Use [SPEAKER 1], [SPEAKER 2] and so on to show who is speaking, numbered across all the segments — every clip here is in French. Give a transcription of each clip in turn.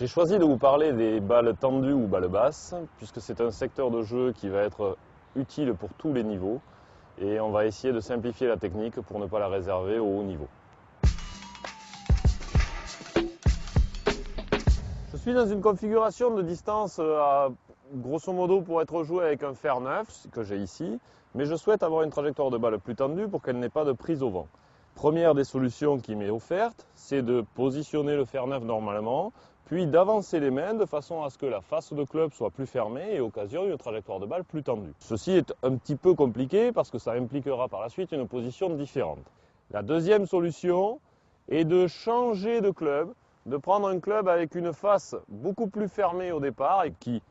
[SPEAKER 1] J'ai choisi de vous parler des balles tendues ou balles basses, puisque c'est un secteur de jeu qui va être utile pour tous les niveaux, et on va essayer de simplifier la technique pour ne pas la réserver au haut niveau. Je suis dans une configuration de distance grosso modo pour être joué avec un fer neuf, que j'ai ici, mais je souhaite avoir une trajectoire de balle plus tendue pour qu'elle n'ait pas de prise au vent. Première des solutions qui m'est offerte, c'est de positionner le fer neuf normalement, puis d'avancer les mains de façon à ce que la face de club soit plus fermée et occasionne une trajectoire de balle plus tendue. Ceci est un petit peu compliqué parce que ça impliquera par la suite une position différente. La deuxième solution est de changer de club, de prendre un club avec une face beaucoup plus fermée au départ et qui,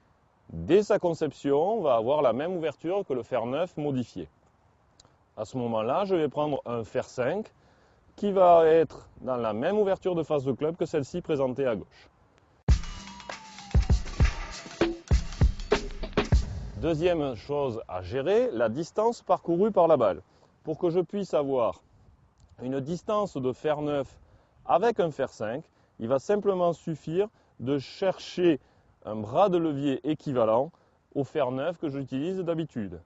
[SPEAKER 1] dès sa conception, va avoir la même ouverture que le fer neuf modifié. À ce moment-là, je vais prendre un fer 5 qui va être dans la même ouverture de face de club que celle-ci présentée à gauche. Deuxième chose à gérer, la distance parcourue par la balle. Pour que je puisse avoir une distance de fer neuf avec un fer 5, il va simplement suffire de chercher un bras de levier équivalent au fer neuf que j'utilise d'habitude.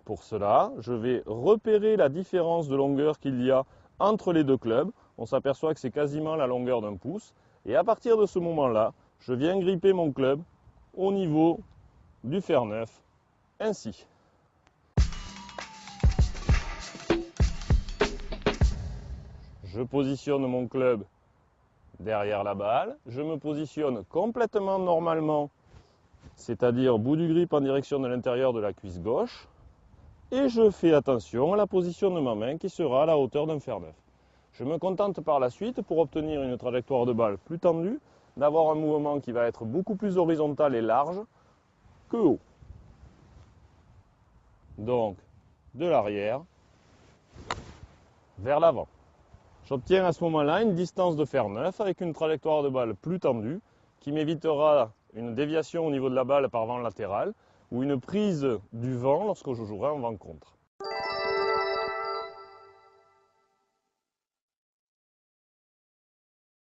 [SPEAKER 1] Pour cela, je vais repérer la différence de longueur qu'il y a entre les deux clubs. On s'aperçoit que c'est quasiment la longueur d'un pouce. Et à partir de ce moment-là, je viens gripper mon club au niveau du fer neuf, ainsi. Je positionne mon club derrière la balle. Je me positionne complètement normalement, c'est-à-dire bout du grip en direction de l'intérieur de la cuisse gauche. Et je fais attention à la position de ma main qui sera à la hauteur d'un fer neuf. Je me contente par la suite, pour obtenir une trajectoire de balle plus tendue, d'avoir un mouvement qui va être beaucoup plus horizontal et large que haut. Donc, de l'arrière vers l'avant. J'obtiens à ce moment-là une distance de fer neuf avec une trajectoire de balle plus tendue qui m'évitera une déviation au niveau de la balle par vent latéral ou une prise du vent lorsque je jouerai en vent contre.